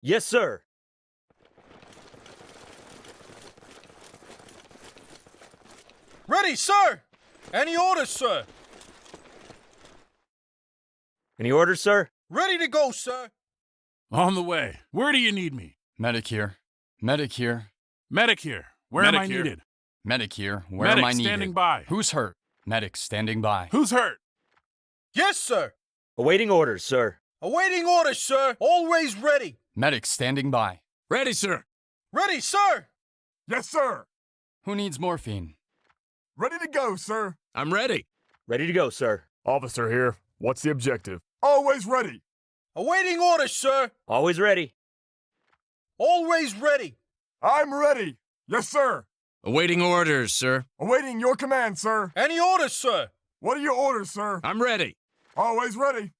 Yes, sir. Ready, sir! Any orders, sir? Any orders, sir? Ready to go, sir. On the way. Where do you need me? Medic here. Medic here. Medic here. Where am I Medic here. needed? Medic here. Where Medic am I needed? standing by. Who's hurt? Medic standing by. Who's hurt? Yes, sir. Awaiting orders, sir. Awaiting orders, sir. Always ready. Medic standing by. Ready, sir. Ready, sir. Yes, sir. Who needs morphine? Ready to go, sir. I'm ready. Ready to go, sir. Officer here. What's the objective? Always ready. Awaiting orders, sir. Always ready. Always ready. I'm ready. Yes, sir. Awaiting orders, sir. Awaiting your command, sir. Any orders, sir. What are your orders, sir? I'm ready. Always ready.